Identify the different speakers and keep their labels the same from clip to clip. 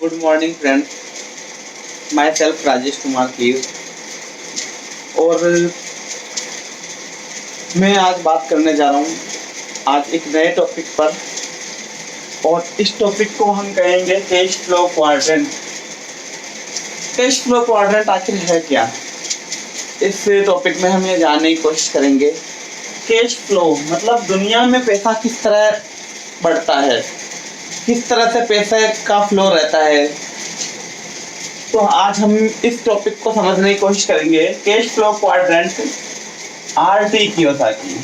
Speaker 1: Good morning friends, myself Rajesh Kumar Keer. और मैं आज बात करने जा रहा हूँ आज एक नए टॉपिक पर। और इस टॉपिक को हम कहेंगे cash flow quadrant. Cash flow quadrant आखिर है क्या, इस टॉपिक में हम ये जानने की कोशिश करेंगे। कैश फ्लो मतलब दुनिया में पैसा किस तरह बढ़ता है, किस तरह से पैसे का फ्लो रहता है। तो आज हम इस टॉपिक को समझने की कोशिश करेंगे। Cash flow quadrant RT Kiyosaki.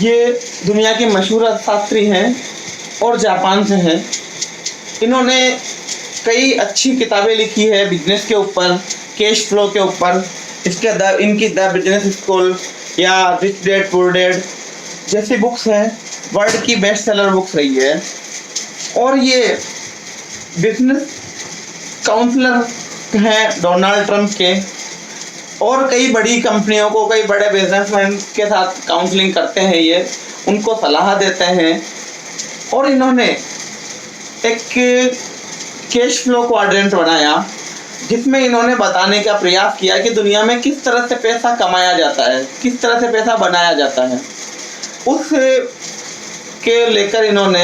Speaker 1: ये दुनिया के मशहूर अर्थशास्त्री हैं और जापान से हैं। इन्होंने कई अच्छी किताबें लिखी है बिजनेस के ऊपर, कैश फ्लो के ऊपर। इनकी द बिजनेस स्कूल या रिच डैड पुअर डैड जैसी बुक्स हैं, वर्ल्ड की बेस्ट सेलर बुक्स रही है। और ये बिजनेस काउंसलर हैं डोनाल्ड ट्रंप के, और कई बड़ी कंपनियों को, कई बड़े बिजनेसमैन के साथ काउंसलिंग करते हैं, ये उनको सलाह देते हैं। और इन्होंने एक कैश फ्लो क्वाड्रेंट बनाया जिसमें इन्होंने बताने का प्रयास किया कि दुनिया में किस तरह से पैसा कमाया जाता है, किस तरह से पैसा बनाया जाता है। उस के लेकर इन्होंने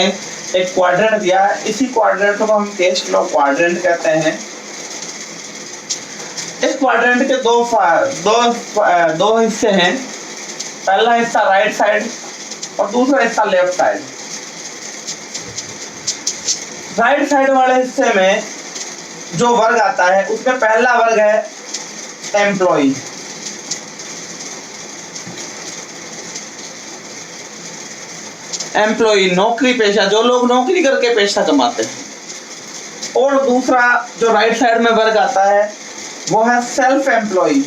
Speaker 1: एक क्वाड्रेंट दिया। इसी क्वाड्रेंट को हम कैश फ्लो क्वाड्रेंट कहते हैं। इस क्वाड्रेंट के दो हिस्से हैं। पहला हिस्सा राइट साइड और दूसरा हिस्सा लेफ्ट साइड। राइट साइड वाले हिस्से में जो वर्ग आता है उसमें पहला वर्ग है एम्प्लॉय। एम्प्लॉय नौकरी पेशा, जो लोग नौकरी करके पैसा कमाते हैं। और दूसरा जो राइट साइड में वर्ग आता है वो है सेल्फ एम्प्लॉय।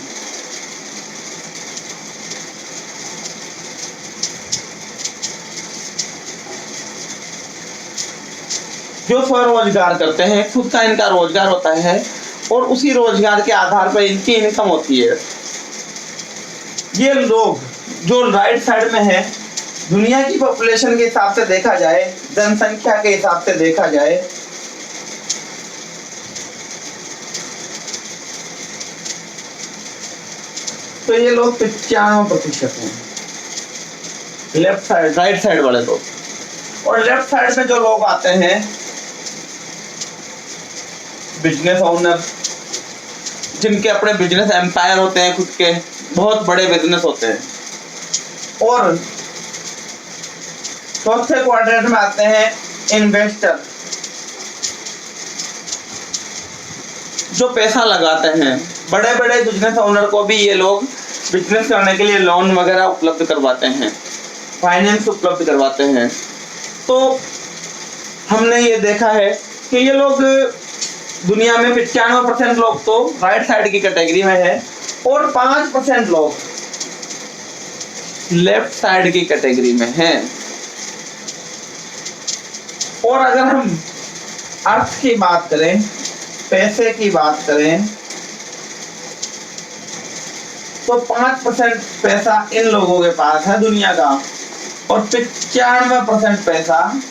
Speaker 1: जो स्वरोजगार करते हैं, खुद का इनका रोजगार होता है और उसी रोजगार के आधार पर इनकी इनकम होती है। ये लोग जो राइट साइड में है, दुनिया की पॉपुलेशन के हिसाब से देखा जाए, जनसंख्या के हिसाब से देखा जाए, तो ये लोग 95% हैं लेफ्ट साइड, राइट साइड वाले लोग। और लेफ्ट साइड में जो लोग आते हैं बिजनेस ओनर, जिनके अपने बिजनेस एम्पायर होते हैं, खुद के बहुत बड़े बिजनेस होते हैं। और चौथे क्वाड्रेंट में आते हैं इन्वेस्टर, जो पैसा लगाते हैं। बड़े बड़े बिजनेस ओनर को भी ये लोग बिजनेस करने के लिए लोन वगैरह उपलब्ध करवाते हैं, फाइनेंस उपलब्ध करवाते हैं। तो हमने ये देखा है कि ये लोग दुनिया में 95% लोग तो राइट साइड की कैटेगरी में है और 5% लोग लेफ्ट साइड की कैटेगरी में हैं। और अगर हम अर्थ की बात करें, पैसे की बात करें, तो 5% पैसा इन लोगों के पास है दुनिया का, और 95% पैसा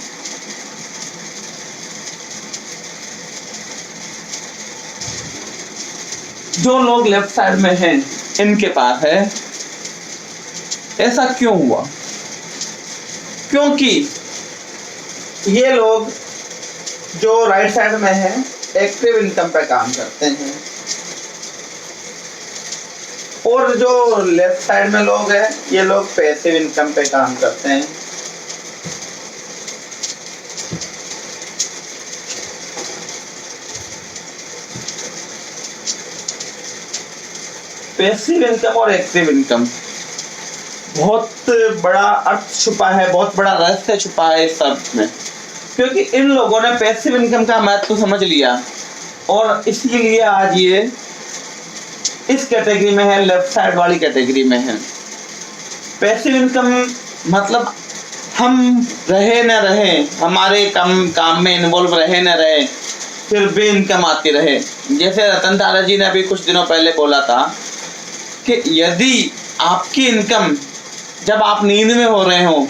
Speaker 1: जो लोग लेफ्ट साइड में हैं इनके पास है। ऐसा क्यों हुआ? क्योंकि ये लोग जो राइट साइड में हैं एक्टिव इनकम पे काम करते हैं, और जो लेफ्ट साइड में लोग हैं ये लोग पैसिव इनकम पे काम करते हैं। पैसिव इनकम और एक्टिव इनकम, बहुत बड़ा अर्थ छुपा है, बहुत बड़ा रहस्य छुपा है इस सब में। क्योंकि इन लोगों ने पैसिव इनकम का महत्व समझ लिया और इसीलिए आज ये इस कैटेगरी में है, लेफ्ट साइड वाली कैटेगरी में है। पैसिव इनकम मतलब हम रहे न रहे, हमारे काम में इन्वॉल्व रहे न रहे, फिर भी इनकम आती रहे। जैसे रतन टाटा जी ने अभी कुछ दिनों पहले बोला था कि यदि आपकी इनकम जब आप नींद में हो रहे हो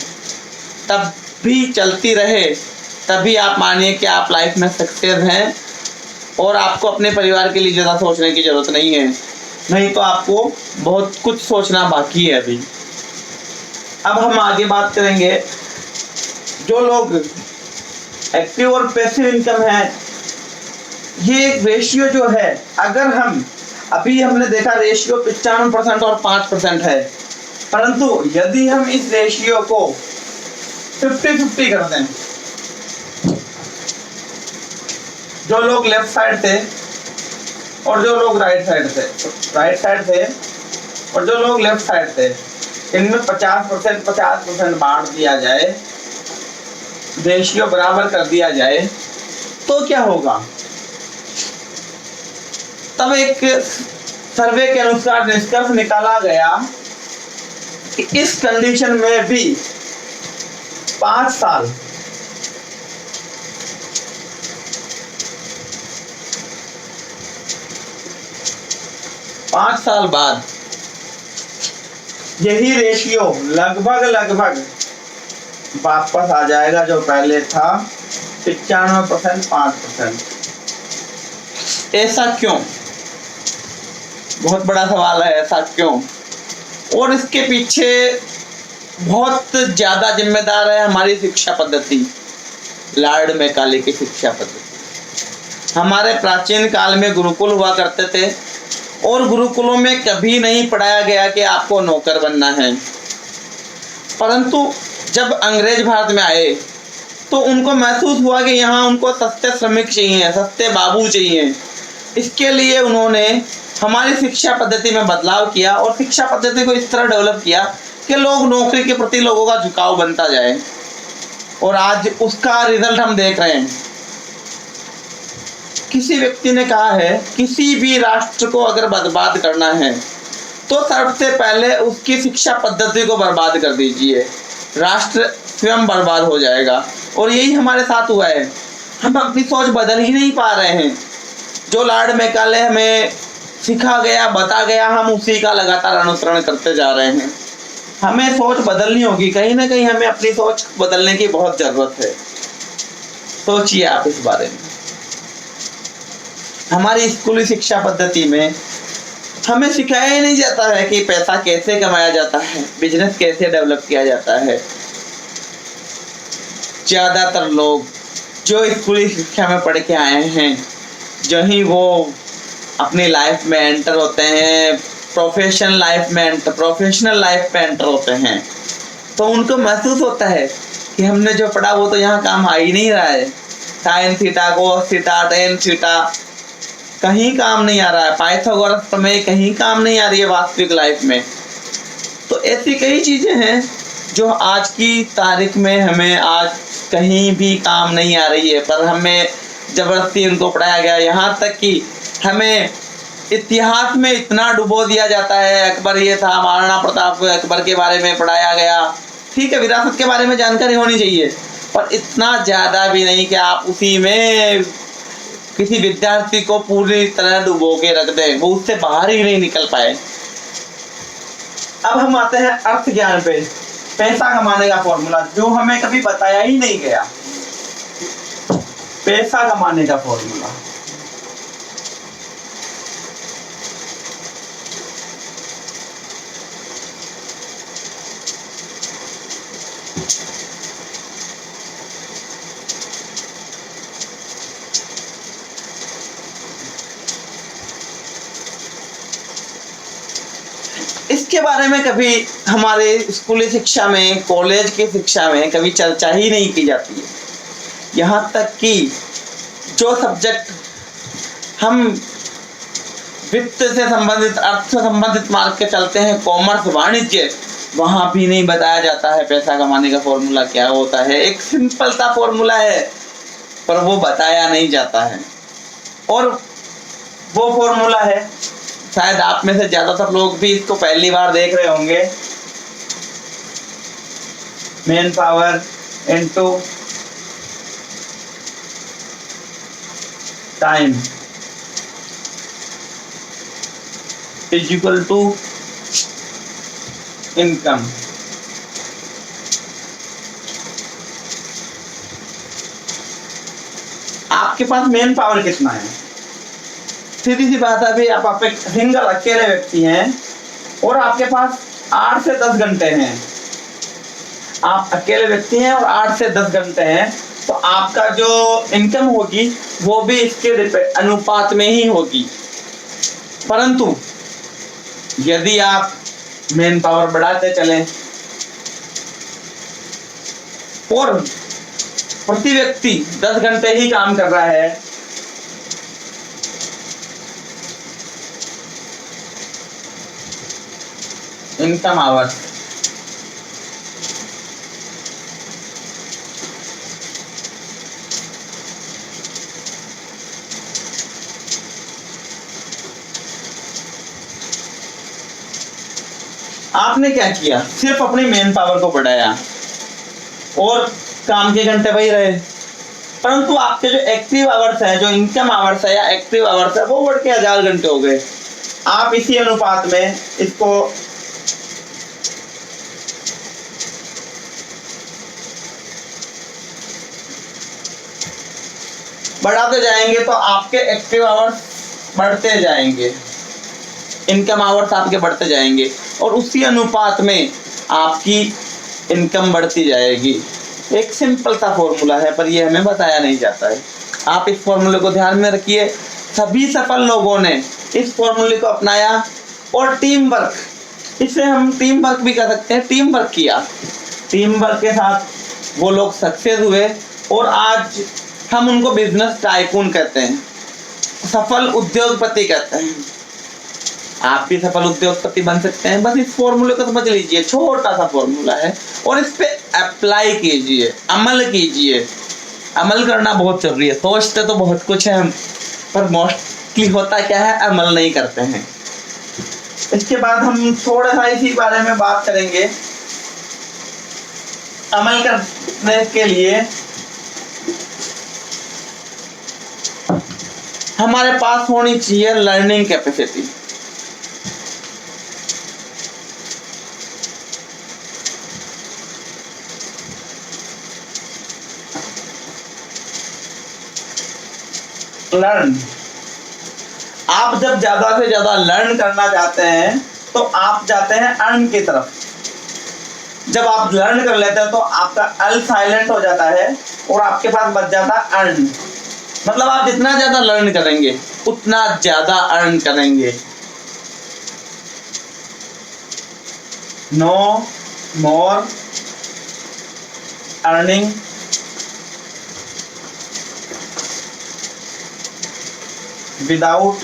Speaker 1: तब भी चलती रहे, तभी आप मानिए कि आप लाइफ में सक्सेस हैं और आपको अपने परिवार के लिए ज़्यादा सोचने की ज़रूरत नहीं है, नहीं तो आपको बहुत कुछ सोचना बाकी है अभी। अब हम आगे बात करेंगे जो लोग एक्टिव और पैसिव इनकम है, ये एक रेशियो जो है, अगर हम अभी हमने देखा रेशियो 95% और 5% है, परंतु यदि हम इस रेशियो को 50-50 कर दें, जो लोग लेफ्ट साइड थे और जो लोग राइट साइड थे और जो लोग लेफ्ट साइड थे, इनमें 50% बांट दिया जाए, रेशियो बराबर कर दिया जाए, तो क्या होगा? तब एक सर्वे के अनुसार निष्कर्ष निकाला गया कि इस कंडीशन में भी 5 साल बाद यही रेशियो लगभग वापस आ जाएगा जो पहले था, 95% 5%। ऐसा क्यों? बहुत बड़ा सवाल है, ऐसा क्यों? और इसके पीछे बहुत ज्यादा जिम्मेदार है हमारी शिक्षा पद्धति, लॉर्ड मैकाले की शिक्षा पद्धति। हमारे प्राचीन काल में गुरुकुल हुआ करते थे और गुरुकुलों में कभी नहीं पढ़ाया गया कि आपको नौकर बनना है, परंतु जब अंग्रेज भारत में आए तो उनको महसूस हुआ कि यहाँ उनको सस्ते श्रमिक चाहिए, सस्ते बाबू चाहिए। इसके लिए उन्होंने हमारी शिक्षा पद्धति में बदलाव किया और शिक्षा पद्धति को इस तरह डेवलप किया कि लोग नौकरी के प्रति लोगों का झुकाव बनता जाए, और आज उसका रिजल्ट हम देख रहे हैं। किसी व्यक्ति ने कहा है, किसी भी राष्ट्र को अगर बर्बाद करना है तो सबसे पहले उसकी शिक्षा पद्धति को बर्बाद कर दीजिए, राष्ट्र स्वयं बर्बाद हो जाएगा। और यही हमारे साथ हुआ है, हम अपनी सोच बदल ही नहीं पा रहे हैं। जो लॉर्ड मैकाले हमें सिखा गया, बता गया, हम उसी का लगातार अनुसरण करते जा रहे हैं। हमें सोच बदलनी होगी, कहीं ना कहीं हमें अपनी सोच बदलने की बहुत जरूरत है। सोचिए आप इस बारे में। हमारी स्कूली शिक्षा पद्धति में हमें सिखाया ही नहीं जाता है कि पैसा कैसे कमाया जाता है, बिजनेस कैसे डेवलप किया जाता है। ज्यादातर लोग जो स्कूली शिक्षा में पढ़ के आए हैं, जो ही वो अपनी लाइफ में एंटर होते हैं, प्रोफेशनल लाइफ में एंटर होते हैं, तो उनको महसूस होता है कि हमने जो पढ़ा वो तो यहाँ काम आ ही नहीं रहा है। Sine theta, cos theta, tan theta कहीं काम नहीं आ रहा है, पाइथागोरस प्रमेय कहीं काम नहीं आ रही है वास्तविक लाइफ में। तो ऐसी कई चीजें हैं जो आज की तारीख में हमें आज कहीं भी काम नहीं आ रही है, पर हमें जबरदस्ती उनको पढ़ाया गया। यहाँ तक कि हमें इतिहास में इतना डुबो दिया जाता है, अकबर ये था, महाराणा प्रताप को अकबर के बारे में पढ़ाया गया। ठीक है, विरासत के बारे में जानकारी होनी चाहिए, पर इतना ज़्यादा भी नहीं कि आप उसी में किसी विद्यार्थी को पूरी तरह डुबो के रख दें, वो उससे बाहर ही नहीं निकल पाए। अब हम आते हैं अर्थ ज्ञान पे, पैसा कमाने का फॉर्मूला जो हमें कभी बताया ही नहीं गया। पैसा कमाने का फॉर्मूला, इसके बारे में कभी हमारे स्कूली शिक्षा में, कॉलेज की शिक्षा में कभी चर्चा ही नहीं की जाती है। यहाँ तक कि जो सब्जेक्ट हम वित्त से संबंधित, अर्थ से संबंधित मार्ग के चलते हैं, कॉमर्स, वाणिज्य, वहाँ भी नहीं बताया जाता है पैसा कमाने का फॉर्मूला क्या होता है। एक सिंपल सा फॉर्मूला है, पर वो बताया नहीं जाता है। और वो फॉर्मूला है, शायद आप में से ज्यादातर लोग भी इसको पहली बार देख रहे होंगे, man power into time is equal to income. आपके पास मेन पावर कितना है। सीधी सी बात है, अभी आप एक सिंगल अकेले व्यक्ति हैं और आपके पास 8 से 10 घंटे हैं। आप अकेले व्यक्ति हैं और 8 से 10 घंटे हैं, तो आपका जो इनकम होगी वो भी इसके अनुपात में ही होगी। परंतु यदि आप मेन पावर बढ़ाते चलें और प्रति व्यक्ति 10 घंटे ही काम कर रहा है, इनकम आवर्स, आपने क्या किया, सिर्फ अपनी मेन पावर को बढ़ाया और काम के घंटे वही रहे, परंतु आपके जो एक्टिव आवर्स है, जो इनकम आवर्स है या एक्टिव आवर्स है, वो बढ़ के 1000 घंटे हो गए। आप इसी अनुपात में इसको बढ़ाते जाएंगे तो आपके एक्टिव आवर्स बढ़ते जाएंगे, इनकम आवर्स आपके बढ़ते जाएंगे और उसी अनुपात में आपकी इनकम बढ़ती जाएगी। एक सिंपल सा फॉर्मूला है, पर यह हमें बताया नहीं जाता है। आप इस फॉर्मूले को ध्यान में रखिए। सभी सफल लोगों ने इस फॉर्मूले को अपनाया और टीम वर्क, इसे हम टीम वर्क भी कह सकते हैं, टीम वर्क किया। टीम वर्क के साथ वो लोग सक्सेस हुए और आज हम उनको बिजनेस टाइकून कहते हैं, सफल उद्योगपति कहते हैं। आप भी सफल उद्योगपति बन सकते हैं। बस इस फॉर्मूले को समझ लीजिए, छोटा सा फॉर्मूला है और इस पे अप्लाई कीजिए, अमल कीजिए। अमल करना बहुत जरूरी है। सोचते तो बहुत कुछ है पर मोस्टली होता क्या है, अमल नहीं करते हैं। इसके बाद हम थोड़ा सा इसी बारे में बात करेंगे। अमल करने के लिए हमारे पास होनी चाहिए लर्निंग कैपेसिटी। लर्न, आप जब ज्यादा से ज्यादा लर्न करना चाहते हैं तो आप जाते हैं अर्न की तरफ। जब आप लर्न कर लेते हैं तो आपका अल साइलेंट हो जाता है और आपके पास बच जाता है अर्न। मतलब आप जितना ज्यादा लर्न करेंगे उतना ज्यादा अर्न करेंगे। No more earning without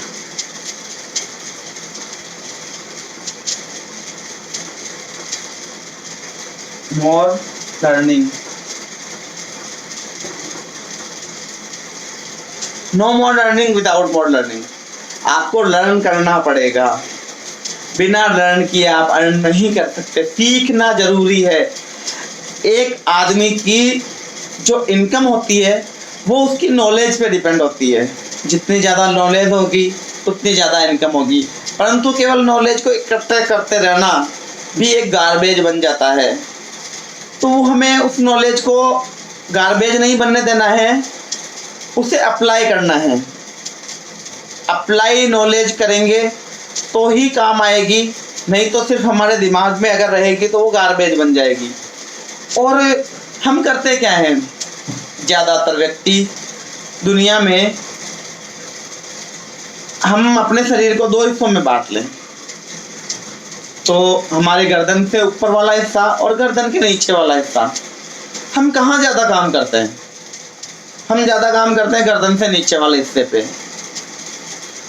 Speaker 1: more learning. No more learning without more learning. आपको लर्न करना पड़ेगा, बिना लर्न किए आप अर्न नहीं कर सकते। सीखना जरूरी है। एक आदमी की जो इनकम होती है वो उसकी नॉलेज पे डिपेंड होती है। जितनी ज़्यादा नॉलेज होगी उतनी ज़्यादा इनकम होगी, परंतु केवल नॉलेज को इकट्ठा करते रहना भी एक गार्बेज बन जाता है। तो हमें उस नॉलेज को गार्बेज नहीं बनने देना है, उसे अप्लाई करना है। अप्लाई नॉलेज करेंगे तो ही काम आएगी, नहीं तो सिर्फ हमारे दिमाग में अगर रहेगी तो वो गार्बेज बन जाएगी। और हम करते क्या हैं, ज़्यादातर व्यक्ति दुनिया में हम अपने शरीर को 2 हिस्सों में बांट लें। तो हमारे गर्दन से ऊपर वाला हिस्सा और गर्दन के नीचे वाला हिस्सा। हम कहाँ ज़्यादा काम करते हैं? हम ज़्यादा काम करते हैं गर्दन से नीचे वाले हिस्से पे।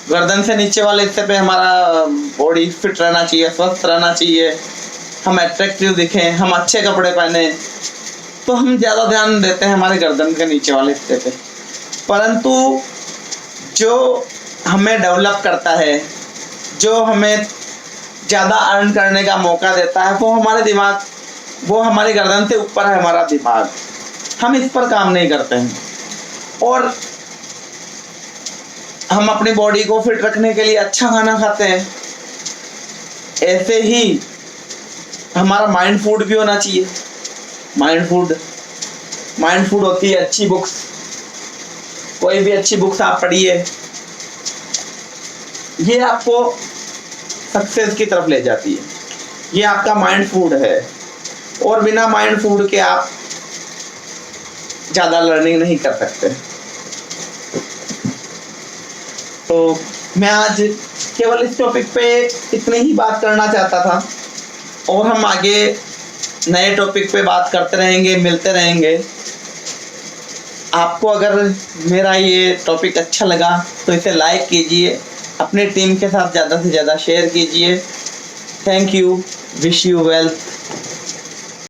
Speaker 1: गर्दन से नीचे वाले हिस्से पे हमारा बॉडी फिट रहना चाहिए, स्वस्थ रहना चाहिए, हम अट्रैक्टिव दिखें, हम अच्छे कपड़े पहने, तो हम ज़्यादा ध्यान देते हैं हमारे गर्दन के नीचे वाले हिस्से पे। परंतु जो हमें डेवलप करता है, जो हमें ज़्यादा अर्न करने का मौका देता है, वो हमारे दिमाग, वो हमारे गर्दन से ऊपर है हमारा दिमाग। हम इस पर काम नहीं करते हैं और हम अपनी बॉडी को फिट रखने के लिए अच्छा खाना खाते हैं। ऐसे ही हमारा माइंड फूड भी होना चाहिए। माइंड फूड होती है अच्छी बुक्स, कोई भी अच्छी बुक्स आप पढ़िए, ये आपको सक्सेस की तरफ ले जाती है। ये आपका माइंड फूड है, और बिना माइंड फूड के आप ज़्यादा लर्निंग नहीं कर सकते। तो मैं आज केवल इस टॉपिक पे इतनी ही बात करना चाहता था, और हम आगे नए टॉपिक पे बात करते रहेंगे, मिलते रहेंगे। आपको अगर मेरा ये टॉपिक अच्छा लगा तो इसे लाइक कीजिए, अपनी टीम के साथ ज़्यादा से ज़्यादा शेयर कीजिए। Thank you, wish you wealth.